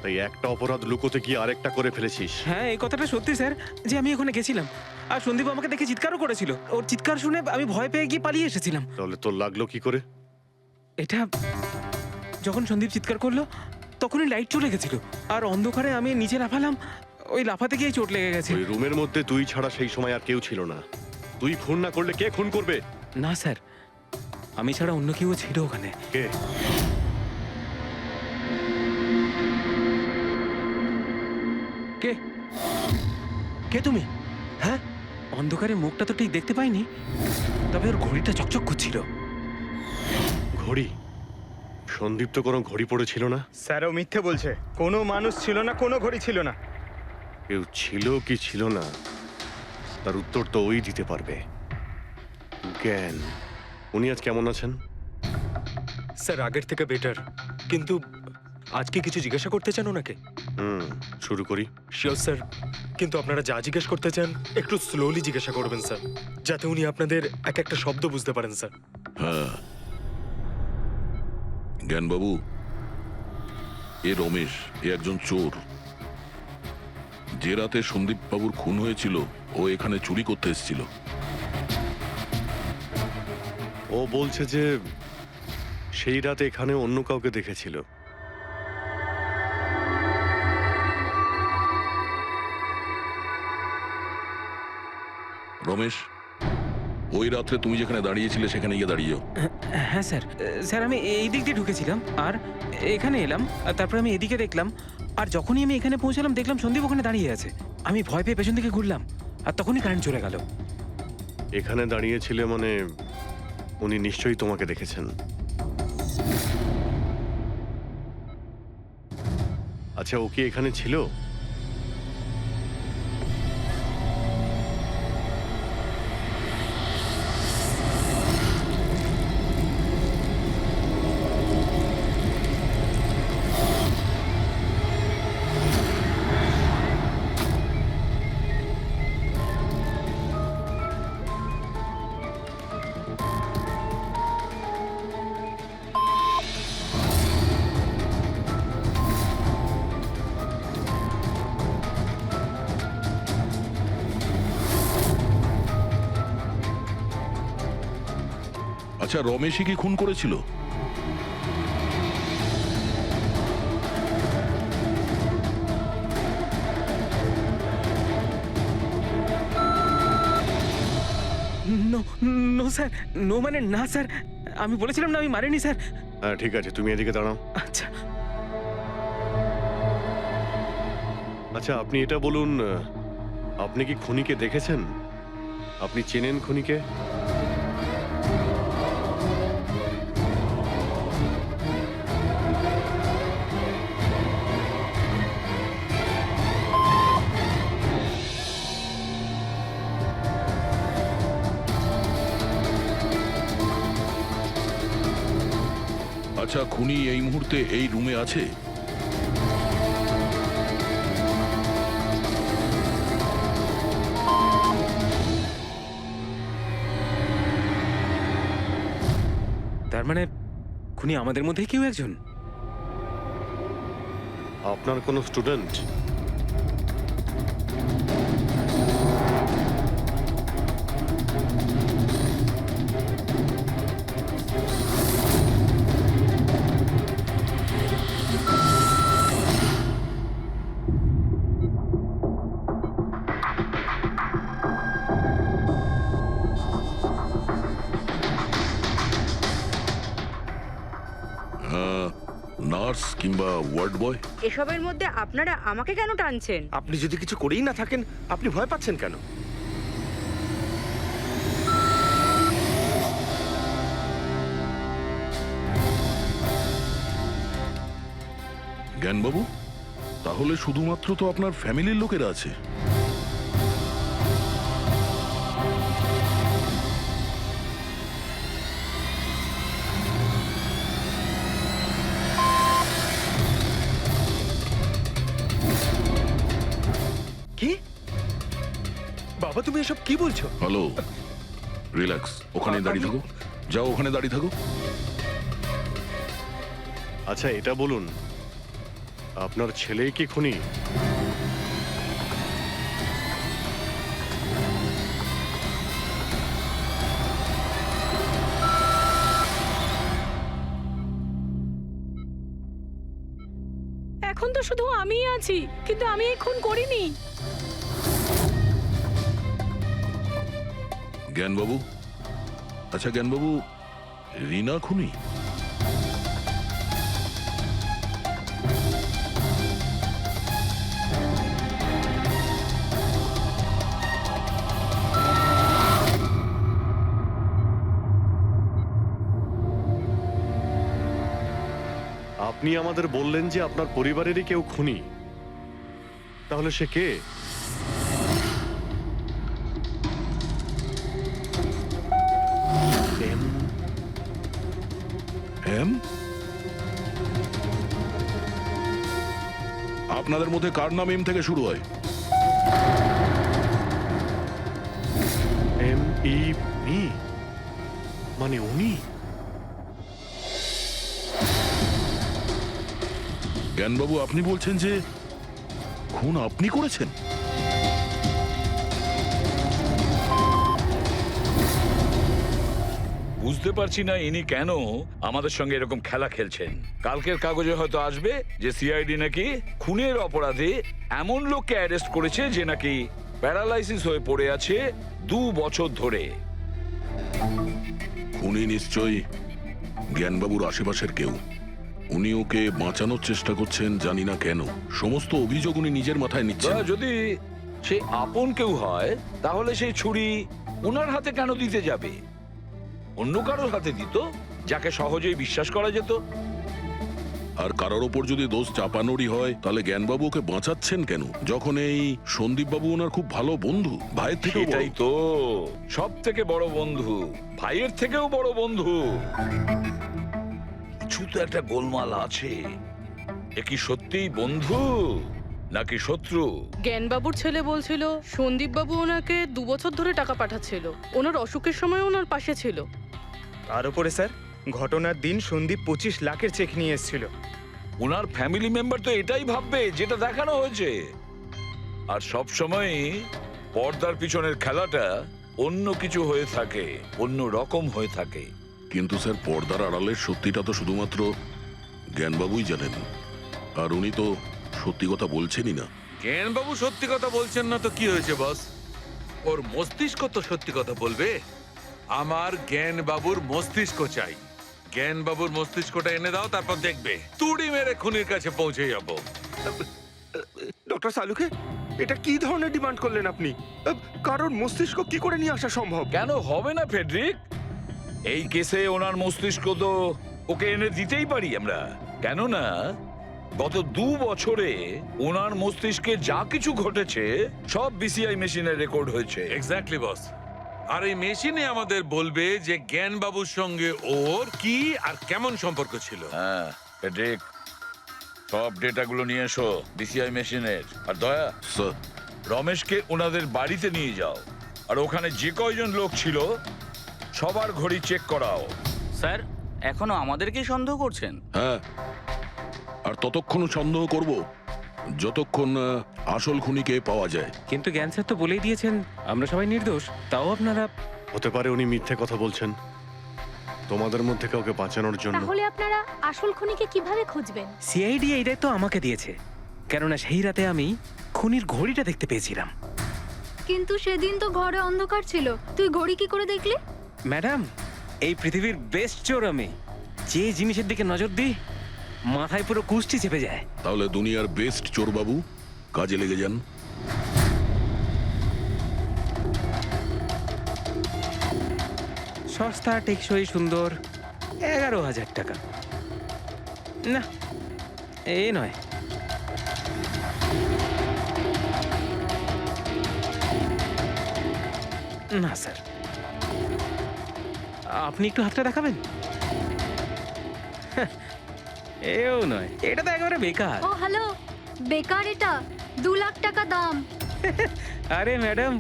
Speaker 10: তাই একটা অপরাধ লুকোতে গিয়ে আরেকটা করে ফেলেছিস।
Speaker 1: হ্যাঁ, এই কথাটা সত্যি স্যার যে আমি ওখানে গেছিলাম। আর সন্দীপ আমাকে দেখে চিৎকারও করেছিল। ওর চিৎকার শুনে আমি ভয় পেয়ে গিয়ে পালিয়ে এসেছিলাম।
Speaker 10: তাহলে তোর লাগলো কি করে?
Speaker 1: এটা যখন সন্দীপ চিৎকার করলো তখনই লাইট চলে গেছিল, আর অন্ধকারে আমি নিচে লাফালাম। ওই লাফাতে গিয়ে চোট লেগে গেছে।
Speaker 10: ওই রুমের মধ্যে তুই ছাড়া সেই সময় আর কেউ ছিল না। তুই খুন না করলে কে খুন করবে?
Speaker 1: না স্যার, আমি ছাড়া অন্য কেউ ছিল ওখানে।
Speaker 10: কে?
Speaker 1: কে? কে তুমি? হ্যাঁ, অন্ধকারে মুখটা তো ঠিক দেখতে পাইনি, তবে ওর ঘড়িটা চকচক করছিল।
Speaker 10: ঘড়ি? সন্দীপ তো কোনো ঘড়ি পড়েছিল না।
Speaker 11: স্যারও মিথ্যে বলছে। কোনো মানুষ ছিল না, কোনো ঘড়ি ছিল না।
Speaker 10: কেউ ছিল কি ছিল না তার উত্তর তো ওই দিতে পারবে। জ্ঞান, উনি আজ কেমন আছেন?
Speaker 5: স্যার আগের থেকে বেটার, কিন্তু আজকে কিছু জিজ্ঞাসা করতে চান ওনাকে?
Speaker 10: শুরু করি।
Speaker 5: শিওর স্যার, কিন্তু আপনারা যা জিজ্ঞেস করতে চান একটু স্লোলি জিজ্ঞাসা করবেন স্যার, যাতে উনি আপনাদের এক একটা শব্দ বুঝতে পারেন স্যার।
Speaker 8: হ্যাঁ জ্ঞানবাবু, এ রমেশ, এ একজন চোর। যে রাতে সন্দীপ বাবুর খুন হয়েছিল ও এখানে চুরি করতে এসেছিল।
Speaker 10: ও বলছে যে সেই রাতে এখানে অন্য কাউকে দেখেছিল।
Speaker 8: রমেশ, ওই রাত্রে তুমি যেখানে দাঁড়িয়েছিলে সেখানে গিয়ে দাঁড়িয়ে যাও।
Speaker 1: হ্যাঁ স্যার, স্যার আমি এই দিক দিয়ে ঢুকেছিলাম আর এখানে এলাম, আর তারপর আমি এদিকে দেখলাম, আর যখনই আমি এখানে পৌঁছালাম দেখলাম সন্দীপ ওখানে দাঁড়িয়ে আছে। আমি ভয় পেয়ে পেছন দিকে ঘুরলাম আর তখনই কারেন্ট চলে গেল।
Speaker 10: এখানে দাঁড়িয়েছিলে মানে উনি নিশ্চয়ই তোমাকে দেখেছেন। আচ্ছা, ও কি এখানে ছিল?
Speaker 8: আচ্ছা, রমেশই কি খুন করেছিল?
Speaker 1: নো নো স্যার, নো মানে না স্যার, আমি বলেছিলাম না আমি মারিনি স্যার।
Speaker 10: হ্যাঁ ঠিক আছে, তুমি এদিকে দাঁড়াও।
Speaker 1: আচ্ছা
Speaker 10: আচ্ছা, আপনি এটা বলুন, আপনি কি খুনিকে দেখেছেন? আপনি চেনেন খুনিকে?
Speaker 8: আচ্ছা, খুনি এই মুহূর্তে এই রুমে আছে?
Speaker 1: তার মানে খুনি আমাদের মধ্যে কেউ একজন।
Speaker 10: আপনার কোনো স্টুডেন্ট?
Speaker 8: নার্স কিংবা ওয়ার্ড বয়?
Speaker 15: এসবের মধ্যে আপনারা আমাকে কেন টানছেন?
Speaker 12: আপনি যদি কিছু করেই না থাকেন, আপনি ভয় পাচ্ছেন কেন?
Speaker 8: জ্ঞানবাবু, তাহলে শুধুমাত্র তো আপনার ফ্যামিলির লোকেরা আছে।
Speaker 5: কি বাবা, তুমি এসব কি বলছো?
Speaker 8: হ্যালো, রিল্যাক্স, ওখানে দাঁড়িয়ে থাকো। যাও, ওখানে দাঁড়িয়ে থাকো।
Speaker 10: আচ্ছা, এটা বলুন, আপনার ছেলেই কি খুনি?
Speaker 13: এখন তো শুধু আমিই আছি, কিন্তু আমি এই খুন করিনি।
Speaker 8: জ্ঞানবাবু, আচ্ছা জ্ঞানবাবু, রিনা খুনি?
Speaker 10: আপনি আমাদের বললেন যে আপনার পরিবারেরই কেউ খুনি, তাহলে সে কে?
Speaker 8: এম? আপনাদের মধ্যে কার নাম এম থেকে শুরু হয়?
Speaker 10: ME মানে উনি?
Speaker 8: জ্ঞানবাবু, আপনি বলছেন যে খুন আপনি করেছেন?
Speaker 9: বুঝতে পারছি না ইনি কেন আমাদের সঙ্গে এরকম খেলা খেলছেন। কালকের কাগজে হয়তো আসবে যে সিআইডি নাকি খুনের অপরাধে এমন লোককে অ্যারেস্ট করেছে যে নাকি প্যারালাইসিস হয়ে পড়ে আছে 2 বছর ধরে।
Speaker 8: খুনি নিশ্চয়ই জ্ঞানবাবুর আশেপাশের কেউ। উনি ওকে বাঁচানোর চেষ্টা করছেন, জানি না কেন। সমস্ত অভিযোগ উনি নিজের মাথায় নিচ্ছেন।
Speaker 9: যদি সে আপন কেউ হয় তাহলে সেই ছুরি ওনার হাতে কেন দিতে যাবে? অন্য কারোর হাতে দিত, যাকে সহজেই বিশ্বাস করা যেত।
Speaker 8: আর কারোর ওপর যদি দোষ চাপানোরই হয় তাহলে জ্ঞানবাবু ওকে বাঁচাচ্ছেন কেন, যখন এই সন্দীপবাবু ওনার খুব ভালো বন্ধু, ভাইয়ের থেকে।
Speaker 9: এটাই তো সব থেকে বড় বন্ধু, ভাইয়ের থেকেও বড় বন্ধু। কিছু তো একটা গোলমাল আছে। এ কি সত্যিই বন্ধু নাকি শত্রু?
Speaker 16: জ্ঞানবাবুর ছেলে বলছিল সন্দীপবাবু ওনাকে 2 বছর ধরে টাকা পাঠাচ্ছিল, ওনার অসুখের সময় ওনার পাশে ছিল।
Speaker 11: তার উপরে স্যার ঘটনার দিন সন্দীপ 25 লাখের চেক নিয়ে এসেছিল।
Speaker 9: ওনার ফ্যামিলি মেম্বার তো এটাই ভাববে যেটা দেখানো হয়েছে। আর সব সময় পর্দার পিছনের খেলাটা অন্য কিছু হয়ে থাকে, অন্য রকম হয়ে থাকে।
Speaker 8: কিন্তু স্যার, পর্দার আড়ালের সত্যিটা তো শুধুমাত্র জ্ঞানবাবুই জানেন, আর উনি তো সত্যি কথা বলছেনই না।
Speaker 14: জ্ঞানবাবু সত্যি কথা বলছেন না তো কি হয়েছে বস? ওর মস্তিষ্ক তো সত্যি কথা বলবে। আমার জ্ঞানবাবুর মস্তিষ্ক চাই। জ্ঞানবাবুর মস্তিষ্কটা এনে দাও, তারপর দেখবে তুড়ি মেরে খুনির কাছে পৌঁছে যাব।
Speaker 12: ডক্টর সালুকে, এটা কি ধরনের ডিমান্ড করলেন আপনি? কারণ মস্তিষ্ক কি করে নিয়ে আসা সম্ভব?
Speaker 9: কেন হবে না ফেডরিক? এই কেসে ওনার মস্তিষ্ক তো ওকে এনে দিতেই পারি আমরা। কেননা গত 2 বছরে ওনার মস্তিষ্কে যা কিছু ঘটেছে সব বিসিআই মেশিনে রেকর্ড হয়েছে।
Speaker 14: এক্স্যাক্টলি বস। আর এই মেশিনে আমাদের বলবে যে জ্ঞানবাবুর সঙ্গে ওর কি আর কেমন সম্পর্ক ছিল।
Speaker 9: হ্যাঁ ফেডরিক, সব ডেটাগুলো নিয়ে এসো বিসিআই মেশিনের। আর দয়া
Speaker 8: স্যার,
Speaker 9: রমেশকে ওনাদের বাড়িতে নিয়ে যাও, আর ওখানে যে কয়জন লোক ছিল সবার ঘড়ি চেক করাও।
Speaker 6: স্যার এখনো আমাদেরকেই সন্দেহ করছেন?
Speaker 8: হ্যাঁ, আর ততক্ষণ সন্দেহ করব যতক্ষণ না আসল খুনিকে পাওয়া যায়।
Speaker 1: কিন্তু জ্ঞান স্যার তো বলেই দিয়েছেন আমরা সবাই নির্দোষ, তাও আপনারা।
Speaker 10: হতে পারে উনি মিথ্যে কথা বলছেন তোমাদের মধ্যে কাউকে বাঁচানোর জন্য।
Speaker 3: তাহলে আপনারা আসল খুনিকে কিভাবে খুঁজবেন?
Speaker 1: সিআইডি এই দায়িত্ব আমাকে দিয়েছে, কেননা সেই রাতে আমি খুনির ঘড়িটা দেখতে পেয়েছিলাম।
Speaker 2: কিন্তু সেদিন তো ঘরে অন্ধকার ছিল, তুই ঘড়ি কি করে দেখলি?
Speaker 1: ম্যাডাম, এই পৃথিবীর বেস্ট চোর আমি। যে জিনিসের দিকে নজর দিই মাথায় পুরো কুষ্টি চেপে যায়।
Speaker 8: তাহলে দুনিয়ার বেস্ট চোরবাবু, কাজে লেগে যান।
Speaker 1: সস্তা, টেকসই, সুন্দর। 11,000 টাকা। না, এ নয়। না স্যার, আপনি একটু হাতটা দেখাবেন? এও নয়, এটা তো একেবারে বেকার।
Speaker 2: ও হ্যালো, বেকার এটা? 2 লাখ টাকা দাম।
Speaker 1: আরে ম্যাডাম,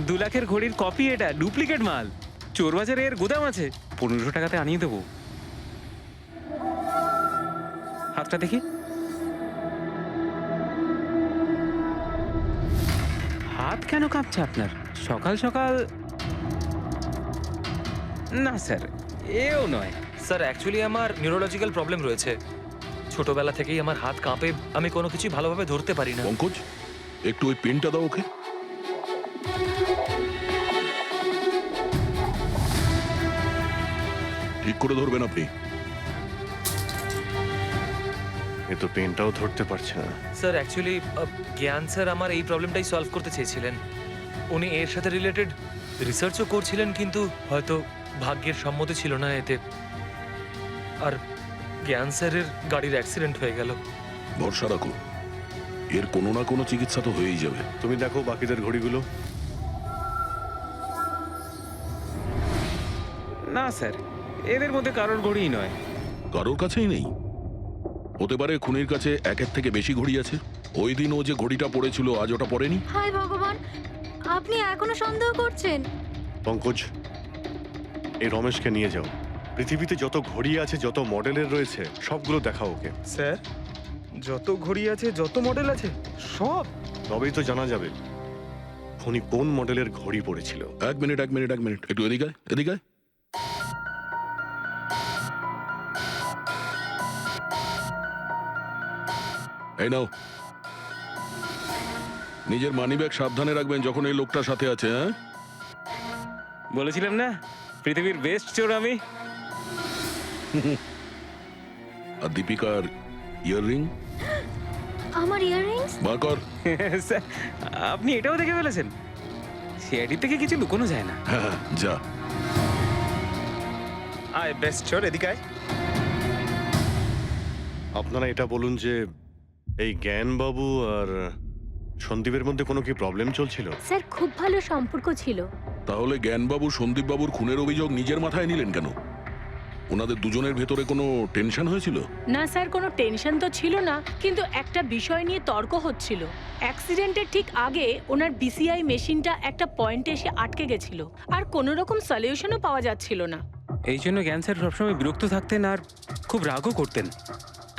Speaker 1: 2 লাখের ঘড়ির কপি, এটা ডুপ্লিকেট মাল। চোর বাজারে এর গুদাম আছে, 1500 টাকাতে আনিয়ে দেবো। হাতটা দেখি। হাত কেন কাঁপছে আপনার সকাল সকাল? না স্যার, এও নয়।
Speaker 4: স্যার অ্যাকচুয়ালি আমার নিউরোলজিক্যাল প্রবলেম রয়েছে। ছোটবেলা থেকেই আমার হাত কাঁপে, আমি কোনো কিছু ভালোভাবে ধরতে পারি না।
Speaker 8: পঙ্কজ, একটু ওই পেনটা দাও ওকে। ঠিক করে ধরবেন আপনি।
Speaker 10: এ তো পেনটাও ধরতে পারছে না।
Speaker 4: স্যার অ্যাকচুয়ালি জ্ঞান স্যার আমার এই প্রবলেমটাই সলভ করতে চেয়েছিলেন। উনি এর সাথে রিলেটেড রিসার্চও করছিলেন, কিন্তু হয়তো ভাগ্যের সম্মতি ছিল না এতে। আর জ্ঞান স্যারের গাড়ির অ্যাক্সিডেন্ট হয়ে গেল।
Speaker 8: ভরসা রাখো, এর কোনো না কোনো চিকিৎসা তো হয়েই যাবে।
Speaker 10: তুমি দেখো বাকিদের ঘড়িগুলো।
Speaker 1: না স্যার, এদের মধ্যে কারোর ঘড়িই নয়।
Speaker 8: কারোর কাছেই নেই? হতে পারে খুনির কাছে 1-এর থেকে বেশি ঘড়ি আছে। ওই দিন ও যে ঘড়িটা পড়েছিল আজ ওটা পড়েনি?
Speaker 2: হায় ভগবান, আপনি এখনো সন্দেহ করছেন?
Speaker 10: পঙ্কজ, এই রমেশকে নিয়ে যাও। পৃথিবীতে যত ঘড়ি আছে, যত মডেলের রয়েছে, সবগুলো দেখাও ওকে।
Speaker 11: স্যার, যত ঘড়ি আছে, যত মডেল আছে, সব?
Speaker 10: তবেই তো জানা যাবে উনি কোন মডেলের ঘড়ি পড়েছিল।
Speaker 8: এক মিনিট একটু এদিকে আয়, এদিকে আয়। এই নাও, নিজের মানিব্যাগ সাবধানে রাখবেন যখন এই লোকটার সাথে আছে। হ্যাঁ,
Speaker 1: বলেছিলাম না পৃথিবীর বেস্ট চোর আমি।
Speaker 8: আর দীপিকার ইয়াররিং
Speaker 2: আমার ইয়াররিংস?
Speaker 8: বার কর।
Speaker 1: স্যার, আপনি এটাও দেখে ফেলেছেন? সিআইডি থেকে কিছু লুকোনো যায় না।
Speaker 8: হ্যাঁ, যা।
Speaker 11: আয় বেস্ট চোর, এদিকে আয়।
Speaker 10: আপনারা এটা বলুন যে এই জ্ঞানবাবু আর সন্দীপের মধ্যে কোনো কি প্রবলেম চলছিল?
Speaker 3: স্যার, খুব ভালো সম্পর্ক ছিল।
Speaker 8: তাহলে জ্ঞানবাবু সন্দীপবাবুর খুনের অভিযোগ নিজের মাথায় নিলেন কেন? ওনাদের দুজনের ভেতরে কোনো টেনশন হয়েছিল?
Speaker 13: না স্যার, কোনো টেনশন তো ছিল না, কিন্তু একটা বিষয় নিয়ে তর্ক হচ্ছিল। অ্যাক্সিডেন্টের ঠিক আগে ওনার বিসিআই মেশিনটা একটা পয়েন্টে এসে আটকে গেছিল, আর কোনো রকম সলিউশনও পাওয়া যাচ্ছিল না।
Speaker 1: এই জন্য জ্ঞান স্যার সবসময় বিরক্ত থাকতেন আর খুব রাগও করতেন।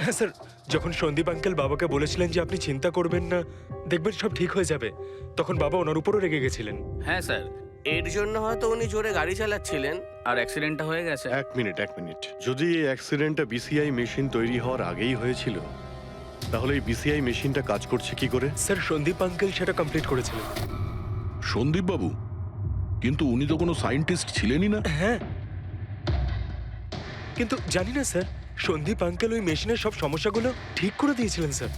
Speaker 5: হ্যাঁ স্যার, যখন সন্দীপ আঙ্কেল বাবাকে বলেছিলেন যে আপনি চিন্তা করবেন না, দেখবেন সব ঠিক হয়ে যাবে, তখন বাবা ওনার উপরও রেগে গেছিলেন।
Speaker 6: হ্যাঁ স্যার, এর জন্য হয়তো উনি জোরে গাড়ি চালাচ্ছিলেন আর অ্যাক্সিডেন্টটা হয়ে গেছে।
Speaker 10: এক মিনিট। যদি এই অ্যাক্সিডেন্টটা বিসিআই মেশিন তৈরি হওয়ার আগেই হয়েছিল, তাহলে এই বিসিআই মেশিনটা কাজ করছে কি করে?
Speaker 5: স্যার, সন্দীপ আঙ্কেল সেটা কমপ্লিট করেছিলেন।
Speaker 8: সন্দীপবাবু? কিন্তু উনি তো কোনো সায়েন্টিস্ট ছিলেনই না।
Speaker 5: হ্যাঁ, কিন্তু জানি না স্যার, সন্দীপ আঙ্কেল ওই মেশিনের সব সমস্যাগুলো ঠিক করে দিয়েছিলেন স্যার।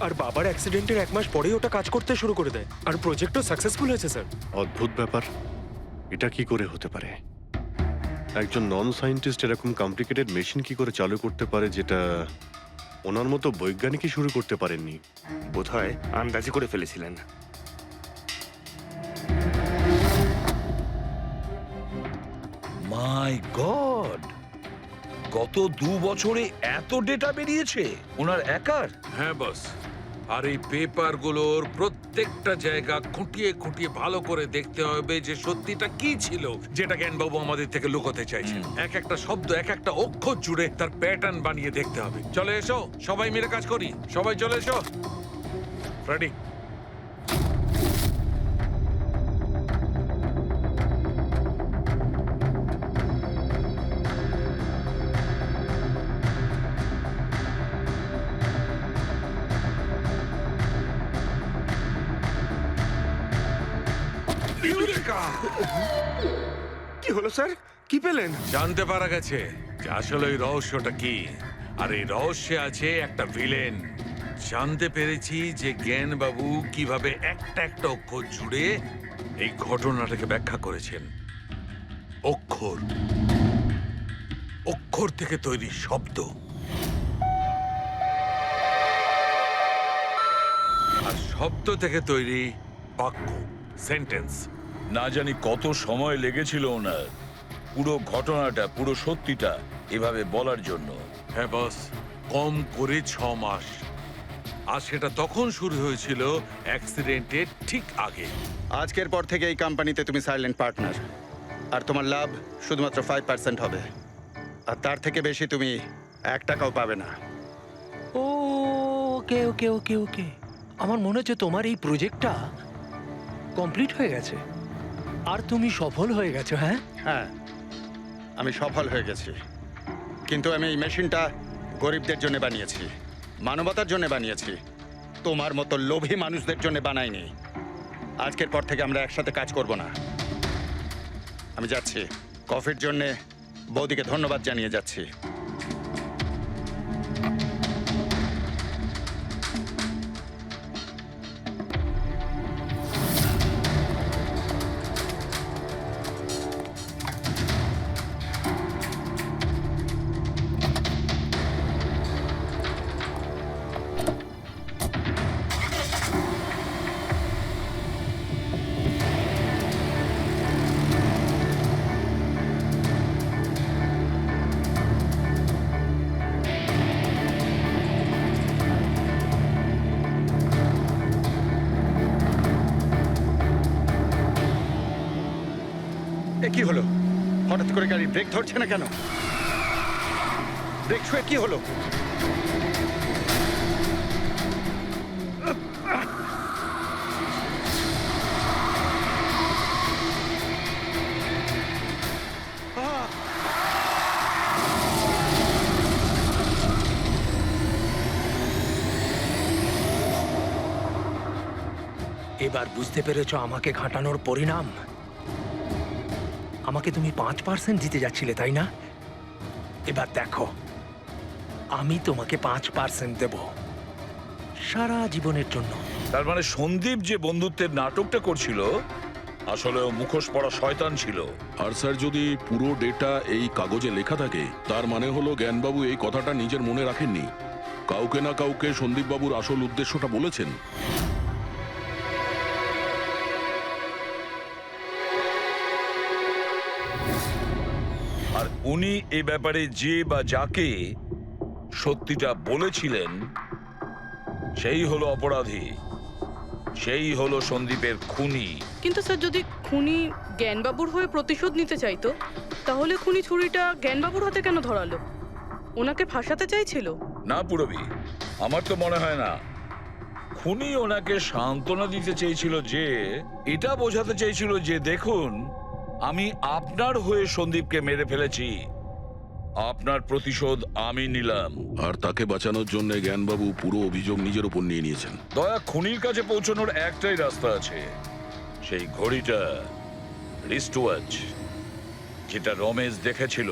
Speaker 5: আর বাবার অ্যাক্সিডেন্টের 1 মাস পরেই ওটা কাজ করতে শুরু করে দেয়, আর প্রজেক্টও সাকসেসফুল হয়েছে স্যার।
Speaker 10: অদ্ভুত ব্যাপার, এটা কি করে হতে পারে? একজন নন সায়েন্টিস্ট এরকম কমপ্লিকেটেড মেশিন কি করে চালু করতে পারে, যেটা ওনার মতো বৈজ্ঞানিকই শুরু করতে পারেননি?
Speaker 12: বোধহয় আন্দাজি করে ফেলেছিলেন।
Speaker 9: মাই গড, গত 2 বছরে এত ডেটা বেরিয়েছে ওনার একার? হ্যাঁ বস, আর এই পেপারগুলোর প্রত্যেকটা জায়গা খুঁটিয়ে খুঁটিয়ে ভালো করে দেখতে হবে যে সত্যিটা কি ছিল, যেটা জ্ঞানবাবু আমাদের থেকে লুকোতে চাইছেন। এক একটা শব্দ, এক একটা অক্ষর জুড়ে তার প্যাটার্ন বানিয়ে দেখতে হবে। চলে এসো, সবাই মিলে কাজ করি। সবাই চলে এসো। রেডি?
Speaker 12: কি হলো স্যার, কি পেলেন?
Speaker 9: জানতে পারা গেছে যে আসলে ওই রহস্যটা কি, আর এই রহস্যে আছে একটা ভিলেন। জানতে পেরেছি যে জ্ঞানবাবু কিভাবে একটা একটা অক্ষর জুড়ে এই ঘটনাটাকে ব্যাখ্যা করেছেন। অক্ষর, অক্ষর থেকে তৈরি শব্দ, আর শব্দ থেকে তৈরি বাক্য, সেন্টেন্স।
Speaker 17: না জানি কত সময় লেগেছিল ওনার পুরো ঘটনাটা, পুরো সত্যিটা এভাবে বলার জন্য।
Speaker 9: হ্যাঁ বস, কম করে 6 মাস। আর সেটা তখন শুরু হয়েছিল অ্যাক্সিডেন্টের ঠিক আগে।
Speaker 18: আজকের পর থেকে এই কোম্পানিতে তুমি সাইলেন্ট পার্টনার, আর তোমার লাভ শুধুমাত্র 5% হবে, আর তার থেকে বেশি তুমি 1 টাকাও পাবে না।
Speaker 7: ওকে ওকে ওকে ওকে, আমার মনে হচ্ছে তোমার এই প্রজেক্টটা কমপ্লিট হয়ে গেছে আর তুমি সফল হয়ে গেছো। হ্যাঁ
Speaker 18: হ্যাঁ, আমি সফল হয়ে গেছি, কিন্তু আমি এই মেশিনটা গরিবদের জন্য বানিয়েছি, মানবতার জন্য বানিয়েছি, তোমার মতো লোভী মানুষদের জন্য বানাইনি। আজকের পর থেকে আমরা একসাথে কাজ করব না। আমি যাচ্ছি, কফির জন্যে বৌদিকে ধন্যবাদ জানিয়ে যাচ্ছি। কি হলো? হঠাৎ করে গাড়ি ব্রেক ধরছে না কেন? ব্রেক ছুঁয়ে কি হলো?
Speaker 7: এবার বুঝতে পেরেছো আমাকে ঘাঁটানোর পরিণাম? আমাকে তুমি 5% দিতে যাচ্ছিলে, তাই না? এবার দেখো, আমি তোমাকে 5% দেব সারা জীবনের জন্য।
Speaker 17: তার মানে সন্দীপ যে বন্ধুত্বের নাটকটা করছিল আসলে ও মুখোশ পড়া শয়তান ছিল।
Speaker 8: আর স্যার, যদি পুরো ডেটা এই কাগজে লেখা থাকে, তার মানে হলো জ্ঞানবাবু এই কথাটা নিজের মনে রাখেননি, কাউকে না কাউকে সন্দীপবাবুর আসল উদ্দেশ্যটা বলেছেন।
Speaker 17: আর উনি এই ব্যাপারে যে বা যাকে সত্যিটা বলেছিলেন সেই হলো অপরাধী, সেই হলো সন্দীপের খুনি।
Speaker 16: কিন্তু স্যার, যদি খুনি জ্ঞানবাবুর হয়ে প্রতিশোধ নিতে চাইতো, তাহলে খুনি ছুরিটা জ্ঞানবাবুর হাতে কেন ধরালো? ওনাকে ফাঁসাতে চাইছিল?
Speaker 17: না পুরবি, আমার তো মনে হয় না। খুনি ওনাকে সান্ত্বনা দিতে চেয়েছিল, যে এটা বোঝাতে চেয়েছিল যে দেখুন, আমি আপনার হয়ে সন্দীপকে মেরে ফেলেছি, আপনার প্রতিশোধ আমি নিলাম।
Speaker 8: আর তাকে বাঁচানোর জন্য জ্ঞানবাবু পুরো অভিযোগ নিজের উপর নিয়ে নিয়েছেন।
Speaker 17: দয়া, খুনির কাছে পৌঁছানোর একটাই রাস্তা আছে, সেই ঘড়িটা, রিস্ট ওয়াচ, যেটা রমেশ দেখেছিল।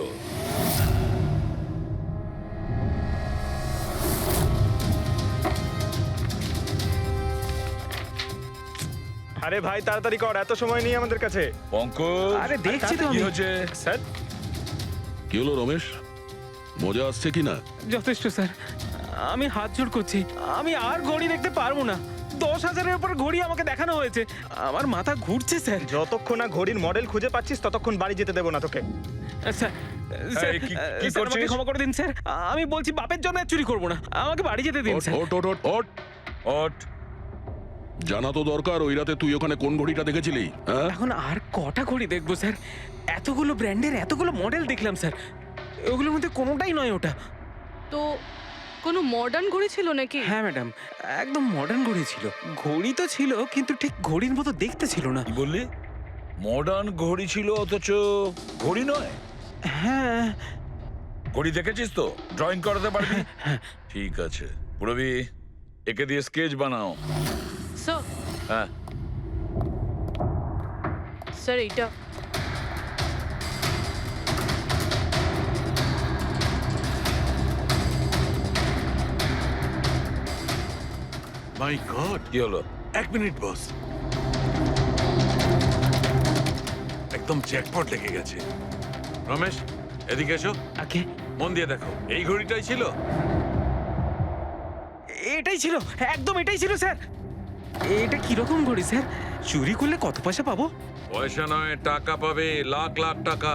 Speaker 11: আরে ভাই তাড়াতাড়ি কর, এত সময় নেই আমাদের কাছে।
Speaker 17: পঙ্কজ,
Speaker 1: আরে দেখছি তো
Speaker 17: কি
Speaker 1: আমি।
Speaker 17: হচ্ছে?
Speaker 11: স্যার,
Speaker 8: কি হলো রমেশ, মজা আসছে কি না?
Speaker 1: যথেষ্ট স্যার, আমি হাত জোড় করছি, আমি আর ঘড়ি দেখতে পারবো না। 10,000-এর উপর ঘড়ি আমাকে দেখানো হয়েছে, আমার মাথা ঘুরছে স্যার।
Speaker 11: যতক্ষণ না ঘড়ির মডেল খুঁজে পাচ্ছিস ততক্ষণ বাড়ি যেতে দেবো না তোকে।
Speaker 1: স্যার, স্যার,
Speaker 17: কি
Speaker 1: স্যার, আমাকে
Speaker 17: করছিস?
Speaker 1: ক্ষমা করে দিন স্যার, আমি বলছি বাপের জন্য আর চুরি করবো না, আমাকে বাড়ি যেতে দিন স্যার।
Speaker 8: ওট ওট ওট ওট
Speaker 17: ওঠ।
Speaker 8: জানা তো দরকার, ওই রাতে তুই ওখানে কোন ঘড়িটা দেখেছিলি? হ্যাঁ,
Speaker 1: এখন আর কটা ঘড়ি দেখবো স্যার? এতগুলো ব্র্যান্ডের এতগুলো মডেল দেখলাম স্যার, ওগুলোর মধ্যে কোনোটাই নয় ওটা।
Speaker 16: তো কোনো মডার্ন ঘড়ি ছিল নাকি?
Speaker 1: হ্যাঁ ম্যাডাম, একদম মডার্ন ঘড়ি ছিল। ঘড়ি তো ছিল, কিন্তু ঠিক ঘড়ির মতো দেখতে ছিল না।
Speaker 17: কি বললি? মডার্ন ঘড়ি ছিল অথচ ঘড়ি নয়?
Speaker 1: হ্যাঁ।
Speaker 17: ঘড়ি দেখেছিস তো? ড্রয়িং করাতে পারবি? ঠিক আছে পুরবি, একে দিয়ে স্কেচ বানাও।
Speaker 16: স্যার,
Speaker 17: হ্যাঁ,
Speaker 16: স্যার এইটা।
Speaker 14: মাই গড,
Speaker 17: কি হলো?
Speaker 14: 1 মিনিট বস, একদম জ্যাকপট লেগে গেছে। রমেশ, এদিকে এসো।
Speaker 1: ওকে।
Speaker 14: মন দিয়ে দেখো, এই ঘড়িটাই ছিল।
Speaker 1: এটাই ছিল, একদম এটাই ছিল স্যার। এটা কিরকম ঘড়ি স্যার? চুরি করলে কত পয়সা পাবো?
Speaker 14: পয়সা নয়, টাকা পাবে, লাখ লাখ টাকা।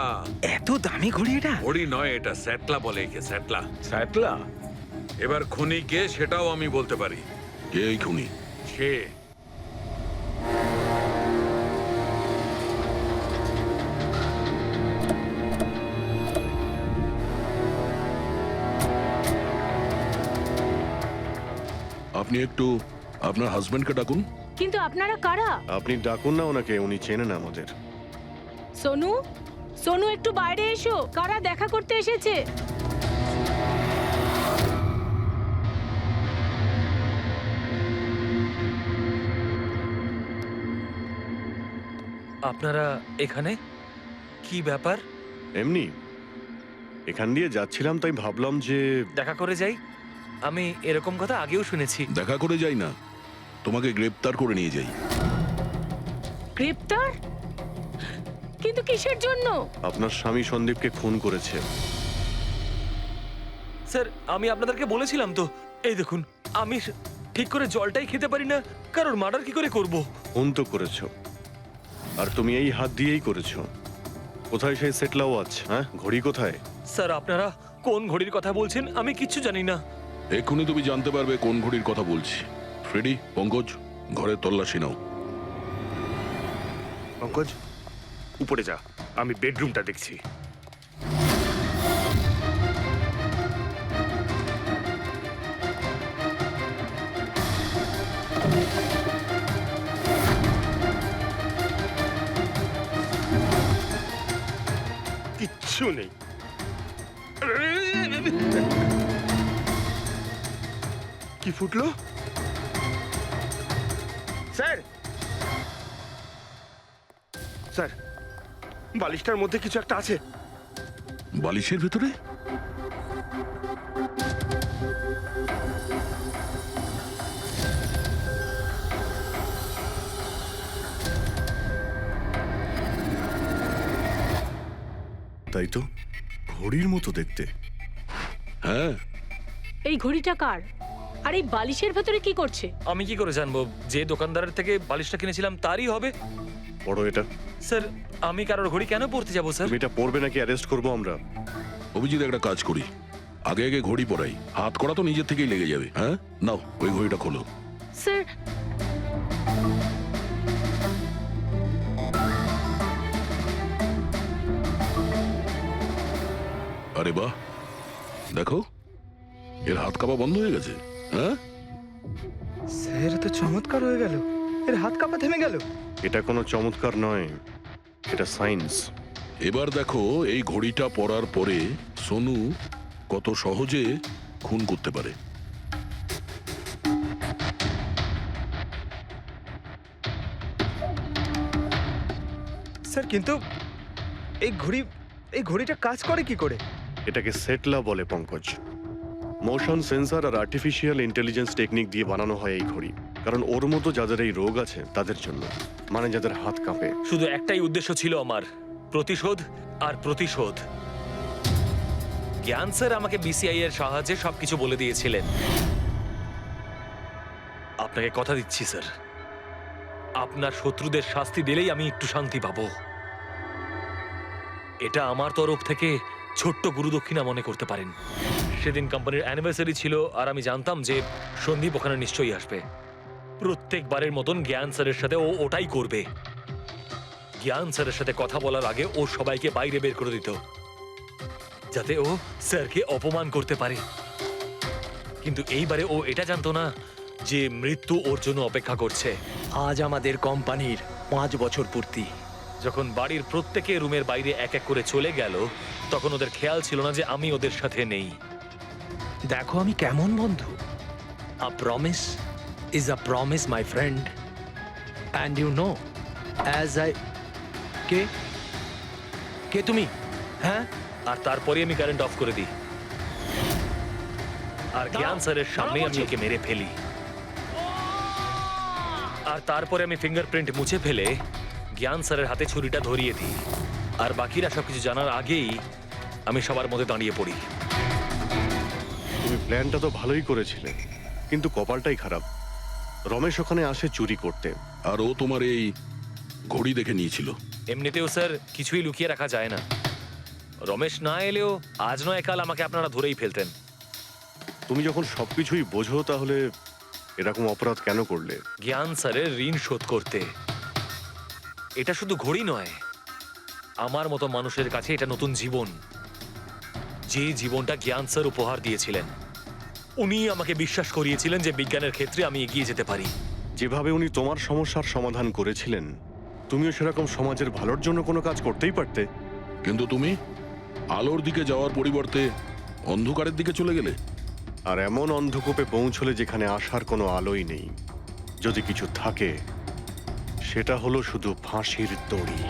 Speaker 1: এত দামি ঘড়ি এটা?
Speaker 14: ঘড়ি নয়, এটা স্যাটলা বলে একে, স্যাটলা।
Speaker 17: স্যাটলা?
Speaker 14: এবার খুনি কে সেটাও আমি বলতে পারি।
Speaker 8: কে এই খুনি?
Speaker 14: সে
Speaker 8: আপনি একটু আপনার হাজবেন্ডকে ডাকুন।
Speaker 3: কিন্তু আপনারা কারা?
Speaker 10: আপনি ডাকুন না ওনাকে, উনি চেনেন আমাদের।
Speaker 3: সোনু, সোনু একটু বাইরে এসো, কারা দেখা করতে এসেছে?
Speaker 4: আপনারা এখানে? কি ব্যাপার?
Speaker 10: এমনি এখান দিয়ে যাচ্ছিলাম, তাই ভাবলাম যে
Speaker 4: দেখা করে যাই। আমি এরকম কথা আগেও শুনেছি।
Speaker 8: দেখা করে যাই না, তোমাকে গ্রেপ্তার করে নিয়ে যাই।
Speaker 3: গ্রেপ্তার? কিন্তু কিসের জন্য?
Speaker 10: আপনার স্বামী সন্দীপকে খুন করেছে।
Speaker 4: স্যার, আমি আপনাদেরকে বলেছিলাম তো, এই দেখুন, আমি ঠিক করে জলটাই খেতে পারি না, কারোর মার্ডার কি করে করব?
Speaker 10: খুন তো করেছো, আর তুমি এই হাত দিয়েই করেছো। কোথায় সেই সেটলা ওয়াচ? হ্যাঁ, ঘড়ি কোথায়?
Speaker 4: স্যার, আপনারা কোন ঘড়ির কথা বলছেন আমি কিচ্ছু জানি না।
Speaker 8: এক্ষুনি তুমি জানতে পারবে কোন ঘড়ির কথা বলছি। ফ্রেডি, পঙ্কজ, ঘরের তল্লাশি নাও।
Speaker 12: পঙ্কজ, উপরে যা। আমি বেডরুমটা দেখছি। কিচ্ছু নেই। কি ফুটলো? স্যার, স্যার, বালিশটার মধ্যে কিছু একটা আছে।
Speaker 8: বালিশের ভেতরে?
Speaker 10: তাই তো, ঘড়ির মতো দেখতে।
Speaker 8: হ্যাঁ।
Speaker 13: এই ঘড়িটা কার? আর এই বালিশের ভেতরে কি করছে?
Speaker 4: আমি কি করে জানবো? যে দোকানদারের থেকে বালিশটা কিনেছিলাম তারই হবে।
Speaker 10: পড়ো এটা।
Speaker 4: স্যার, আমি কারোর ঘড়ি কেন পড়তে যাবো স্যার?
Speaker 10: তুমি এটা পড়বে নাকি অ্যারেস্ট করবো আমরা?
Speaker 8: অভিজিৎ, একটা কাজ করি, আগে আগে ঘড়ি পরাই, হাত করা তো নিজের থেকেই লেগে যাবে। হ্যাঁ, নাও ওই ঘড়িটা খোলো।
Speaker 13: স্যার,
Speaker 8: আরে বাহ, দেখো এর হাত কাঁপা বন্ধ হয়ে গেছে। হ্যাঁ
Speaker 11: স্যার, তো চমৎকার হয়ে গেল, এর হাত কাঁপা থেমে গেল।
Speaker 10: এটা কোনো চমৎকার নয়, এটা সায়েন্স।
Speaker 8: এবার দেখো এই ঘড়িটা পরার পরে সোনু কত সহজে খুন করতে পারে।
Speaker 11: স্যার, কিন্তু এই ঘড়িটা কাজ করে কি করে?
Speaker 10: এটাকে সেটলা বলে পঙ্কজ। মোশন সেন্সর আর আর্টিফিশিয়াল ইন্টেলিজেন্স টেকনিক দিয়ে বানানো হয় এই ঘড়ি, কারণ ওর মতো যাদের এই রোগ আছে তাদের জন্য, মানে যাদের হাত কাঁপে।
Speaker 4: শুধু একটাই উদ্দেশ্য ছিল আমার, প্রতিশোধ আর প্রতিশোধ। জ্ঞান স্যার আমাকে বিসিআই এর সাহায্যে সবকিছু বলে দিয়েছিলেন। আপনাকে কথা দিচ্ছি স্যার, আপনার শত্রুদের শাস্তি দিলেই আমি একটু শান্তি পাবো। এটা আমার তরফ থেকে ছোট্ট গুরুদক্ষিণা মনে করতে পারেন। সেদিন কোম্পানির অ্যানিভার্সারি ছিল আর আমি জানতাম যে সন্দীপ ওখানে নিশ্চয়ই আসবে। প্রত্যেকবারের মতন জ্ঞান স্যারের সাথে ও ওটাই করবে। জ্ঞান স্যারের সাথে কথা বলার আগে ও সবাইকে বাইরে বের করে দিত, যাতে ও স্যারকে অপমান করতে পারে। কিন্তু এইবারে ও এটা জানতো না যে মৃত্যু ওর জন্য অপেক্ষা করছে।
Speaker 7: আজ আমাদের কোম্পানির 5 বছর পূর্তি।
Speaker 4: যখন বাড়ির প্রত্যেকে রুমের বাইরে এক এক করে চলে গেল, তখন ওদের খেয়াল ছিল না যে আমি ওদের সাথে নেই।
Speaker 7: দেখো আমি কেমন বন্ধু। A promise is a promise my friend, and you know as I কে কে তুমি? হ্যাঁ,
Speaker 4: আর তারপরে আমি কারেন্ট অফ করে দিই আর জ্ঞান স্যারের সামনে আমি ওকে মেরে ফেলি। আর তারপরে আমি ফিঙ্গারপ্রিন্ট মুছে ফেলে জ্ঞান স্যারের হাতে ছুরিটা ধরিয়ে দিই। আর বাকিরা সবকিছু জানার আগেই আমি সবার মধ্যে দাঁড়িয়ে পড়ি।
Speaker 10: তুমি প্ল্যানটা তো ভালোই করেছিলে, কিন্তু কপালটাই খারাপ। রমেশ ওখানে আসে চুরি করতে,
Speaker 8: আর ও তোমার এই ঘড়ি দেখে নিয়েছিল।
Speaker 4: এমনিতেও স্যার কিছুই লুকিয়ে রাখা যায় না। রমেশ না এলেও আজ নয় কাল আমাকে আপনারা ধরেই ফেলতেন।
Speaker 10: তুমি যখন সবকিছুই বোঝো তাহলে এরকম অপরাধ কেন করলে?
Speaker 4: জ্ঞান স্যারের ঋণ শোধ করতে। এটা শুধু ঘড়ি নয়, আমার মতো মানুষের কাছে এটা নতুন জীবন, যে জীবনটা জ্ঞান স্যার উপহার দিয়েছিলেন। উনি আমাকে বিশ্বাস করিয়েছিলেন যে বিজ্ঞানের ক্ষেত্রে আমি এগিয়ে যেতে পারি।
Speaker 10: যেভাবে উনি তোমার সমস্যার সমাধান করেছিলেন, তুমিও সেরকম সমাজের ভালোর জন্য কোনো কাজ করতেই পারতে।
Speaker 8: কিন্তু তুমি আলোর দিকে যাওয়ার পরিবর্তে অন্ধকারের দিকে চলে গেলে।
Speaker 10: আর এমন অন্ধকূপে পৌঁছলে যেখানে আসার কোনো আলোই নেই। যদি কিছু থাকে সেটা হলো শুধু ফাঁসির দড়ি।